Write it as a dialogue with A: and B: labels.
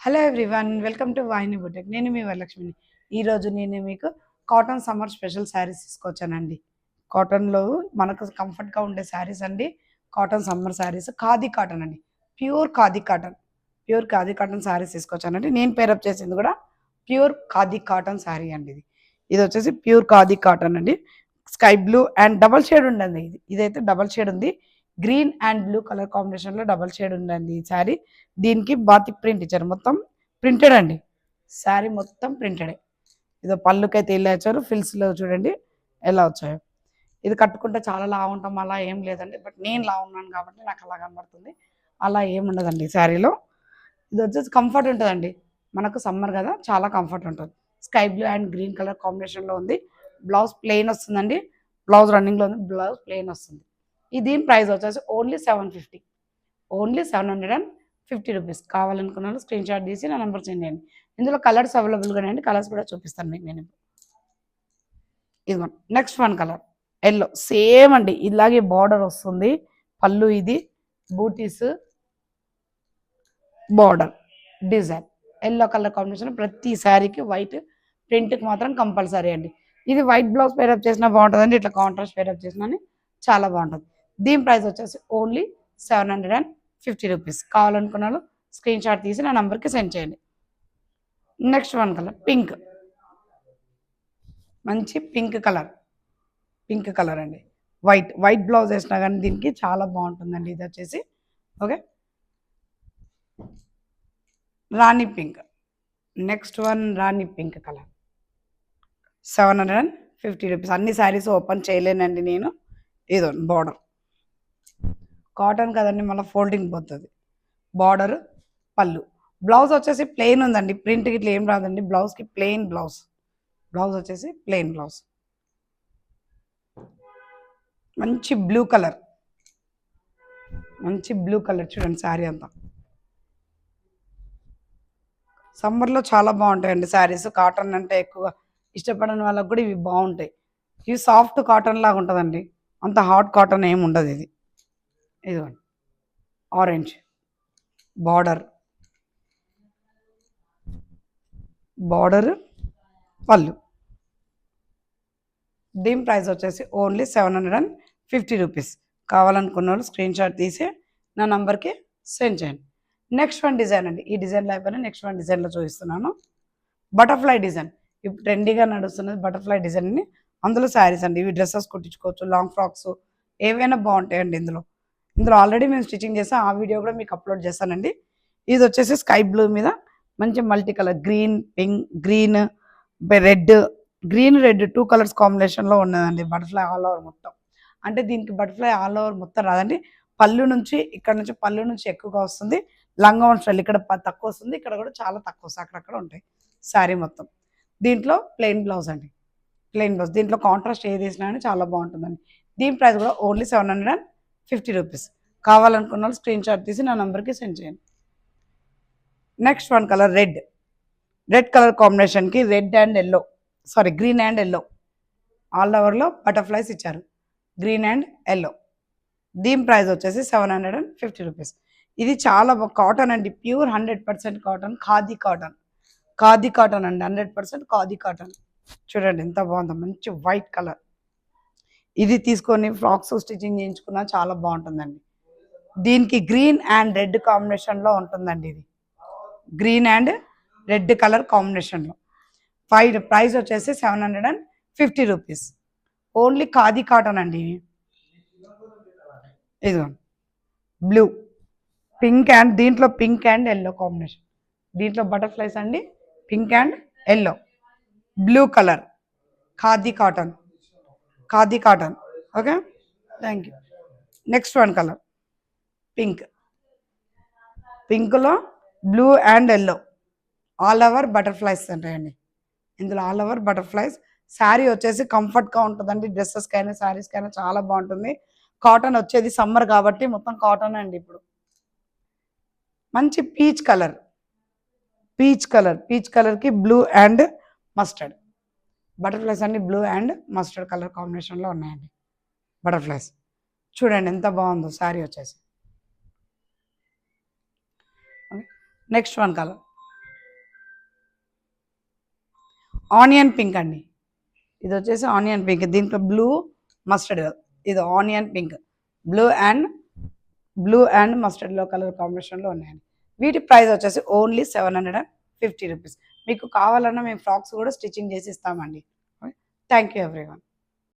A: Hello everyone, welcome to Vahini boutique. నేను మీ వరలక్ష్మిని. ఈరోజు నేను మీకు కాటన్ సమ్మర్ స్పెషల్ శారీస్ తీసుకొచ్చానండి. కాటన్లో మనకు కంఫర్ట్గా ఉండే శారీస్ అండి. Cotton summer saris, khadi cotton అండి. Pure khadi cotton, pure khadi cotton saris తీసుకొచ్చానండి. నేను పేరప్ చేసింది కూడా ప్యూర్ ఖాదీ కాటన్ శారీ అండి. ఇది వచ్చేసి ప్యూర్ ఖాదీ కాటన్ అండి. Sky blue and double shade ఉండండి. ఇదైతే డబల్ షేడ్ ఉంది. గ్రీన్ అండ్ బ్లూ కలర్ కాంబినేషన్లో డబల్ షేడ్ ఉండండి ఈ శారీ. దీనికి బాతిక్ ప్రింట్ ఇచ్చారు, మొత్తం ప్రింటెడ్ అండి. శారీ మొత్తం ప్రింటెడే. ఇదో పళ్ళుకైతే ఇలా ఇచ్చారు. ఫిల్స్లో చూడండి ఎలా వచ్చాయో. ఇది కట్టుకుంటే చాలా లా ఉంటాం, అలా ఏం లేదండి. బట్ నేను లా ఉన్నాను కాబట్టి నాకు అలా కనబడుతుంది. అలా ఏముండదండి శారీలో. ఇది వచ్చేసి కంఫర్ట్ ఉంటుందండి. మనకు సమ్మర్ కదా, చాలా కంఫర్ట్ ఉంటుంది. Sky blue and green colour కాంబినేషన్లో ఉంది. బ్లౌజ్ ప్లెయిన్ వస్తుందండి. బ్లౌజ్ రన్నింగ్లో ఉంది, బ్లౌజ్ ప్లెయిన్ వస్తుంది. దీని ప్రైస్ వచ్చేసి ఓన్లీ 750, ఓన్లీ 750 రూపీస్. కావాలనుకున్న స్క్రీన్ షాట్ తీసి నా నెంబర్ సెండ్ చేయండి. ఇందులో కలర్స్ అవైలబుల్గానే అండి. కలర్స్ కూడా చూపిస్తాను మీకు నేను. ఇదిగోండి next one colour yellow. Same అండి, ఇలాగే బార్డర్ వస్తుంది. పళ్ళు ఇది, బూటీస్, border design yellow colour combination. ప్రతి శారీకి వైట్ ప్రింట్కి మాత్రం కంపల్సరీ అండి. ఇది వైట్ బ్లౌజ్ పేరప్ చేసినా బాగుంటుందండి, ఇట్లా కాంట్రాస్ట్ పేరప్ చేసినా చాలా బాగుంటుంది. దీని ప్రైస్ వచ్చేసి ఓన్లీ 750 రూపీస్. కావాలనుకున్న వాళ్ళు స్క్రీన్ షాట్ తీసి నా నంబర్కి సెండ్ చేయండి. నెక్స్ట్ వన్ కలర్ పింక్, మంచి పింక్ కలర్, పింక్ కలర్ అండి. వైట్ బ్లౌజ్ వేసినా కానీ దీనికి చాలా బాగుంటుందండి. ఇది వచ్చేసి ఓకే రాణి పింక్. నెక్స్ట్ వన్ రాణి పింక్ కలర్, 750 రూపీస్. అన్ని శారీస్ ఓపెన్ చేయలేనండి నేను. ఇదో బార్డర్ కాటన్ కదండి, మళ్ళీ ఫోల్డింగ్ పోతుంది. బార్డర్, పళ్ళు, బ్లౌజ్ వచ్చేసి ప్లెయిన్ ఉందండి. ప్రింట్కి ఇట్లా ఏం రాదండి. బ్లౌజ్కి ప్లెయిన్ బ్లౌజ్, బ్లౌజ్ వచ్చేసి ప్లెయిన్ బ్లౌజ్. మంచి బ్లూ కలర్, మంచి బ్లూ కలర్ చూడండి. శారీ అంతా సమ్మర్లో చాలా బాగుంటాయండి శారీస్. కాటన్ అంటే ఎక్కువ ఇష్టపడని వాళ్ళకి కూడా ఇవి బాగుంటాయి. ఇవి సాఫ్ట్ కాటన్ లాగా ఉంటుందండి, అంత హాట్ కాటన్ ఏమి ఉండదు ఇది. ఇదిగోండి ఆరెంజ్ బార్డర్, బార్డర్, పళ్ళు. దీని ప్రైస్ వచ్చేసి ఓన్లీ 750 రూపీస్. కావాలనుకున్న వాళ్ళు స్క్రీన్ షాట్ తీసి నా నంబర్కి సెండ్ చేయండి. నెక్స్ట్ వన్ డిజైన్ అండి. ఈ డిజైన్లో అయిపోయినా నెక్స్ట్ వన్ డిజైన్లో చూపిస్తున్నాను. బటర్ఫ్లై డిజైన్, ఇప్పుడు ట్రెండీగా నడుస్తున్నది బటర్ఫ్లై డిజైన్ని. అందులో శారీస్ అండి. ఇవి డ్రెస్సెస్ కుట్టించుకోవచ్చు, లాంగ్ ఫ్రాక్స్ ఏవైనా బాగుంటాయండి. ఇందులో ఆల్రెడీ మేము స్టిచ్చింగ్ చేసాం, ఆ వీడియో కూడా మీకు అప్లోడ్ చేస్తానండి. ఇది వచ్చేసి స్కై బ్లూ మీద మంచి multi colour, green, pink, green, red, green red 2 colours కాంబినేషన్లో ఉన్నదండి. బటర్ఫ్లై ఆల్ ఓవర్ మొత్తం. అంటే దీనికి బటర్ఫ్లై ఆల్ ఓవర్ మొత్తం రాదండి. పళ్ళు నుంచి ఇక్కడ నుంచి పళ్ళు నుంచి ఎక్కువగా వస్తుంది. లంగా స్టైల్ ఇక్కడ తక్కువ వస్తుంది, ఇక్కడ కూడా చాలా తక్కువ వస్తుంది, అక్కడక్కడ ఉంటాయి శారీ మొత్తం. దీంట్లో ప్లెయిన్ బ్లౌజ్ అండి, ప్లెయిన్ బ్లౌజ్. దీంట్లో కాంట్రాస్ట్ ఏది వేసినా కానీ చాలా బాగుంటుందండి. దీని ప్రైస్ కూడా ఓన్లీ 750 రూపీస్. కావాలనుకున్న వాళ్ళు స్క్రీన్ షాట్ తీసి నా నెంబర్కి సెండ్ చేయండి. Next one colour red, red colour కాంబినేషన్కి red and yellow, sorry green and yellow, all ఓవర్లో బటర్ఫ్లైస్ ఇచ్చారు, గ్రీన్ అండ్ ఎల్లో. దీని ప్రైస్ వచ్చేసి 750 రూపీస్. ఇది చాలా కాటన్ అండి, pure 100% cotton, khadi cotton, khadi cotton అండి, 100% ఖాదీ కాటన్. చూడండి ఎంత బాగుందో, మంచి వైట్ కలర్. ఇది తీసుకొని ఫ్రాక్స్ స్టిచ్చింగ్ చేయించుకున్నా చాలా బాగుంటుందండి. దీనికి గ్రీన్ అండ్ రెడ్ కాంబినేషన్లో ఉంటుందండి. ఇది గ్రీన్ అండ్ రెడ్ కలర్ కాంబినేషన్లో. ప్రైస్ వచ్చేసి 750 రూపీస్. ఓన్లీ ఖాదీ కాటన్ అండి. ఇదిగో బ్లూ, పింక్ అండ్ దీంట్లో పింక్ అండ్ ఎల్లో కాంబినేషన్. దీంట్లో బటర్ఫ్లైస్ అండి, pink and yellow, blue colour, khadi cotton, khadi cotton. Okay, thank you. Next one colour pink, పింక్లో blue and yellow, all over butterflies ఉంటాయండి. ఇందులో all over butterflies. Sari వచ్చేసి కంఫర్ట్గా ఉంటుందండి. డ్రెస్సెస్కైనా శారీస్కైనా చాలా బాగుంటుంది. కాటన్ వచ్చేది సమ్మర్ కాబట్టి మొత్తం కాటన్ అండి. ఇప్పుడు మంచి peach colour, peach colour, peach కలర్కి బ్లూ అండ్ మస్టర్డ్ బటర్ఫ్లైస్ అండి. బ్లూ అండ్ మస్టర్డ్ కలర్ కాంబినేషన్లో ఉన్నాయండి బటర్ఫ్లైస్. చూడండి ఎంత బాగుందో శారీ వచ్చేసి. Next one colour onion pink అండి. ఇది వచ్చేసి ఆనియన్ పింక్, దీంట్లో బ్లూ మస్టర్డ్, ఇది ఆనియన్ పింక్, బ్లూ అండ్ మస్టర్డ్లో కలర్ కాంబినేషన్లో ఉన్నాయండి. వీటి ప్రైస్ వచ్చేసి ఓన్లీ 750 రూపీస్. మీకు కావాలన్నా మేము ఫ్రాక్స్ కూడా స్టిచ్చింగ్ చేసి ఇస్తామండి. Thank you everyone.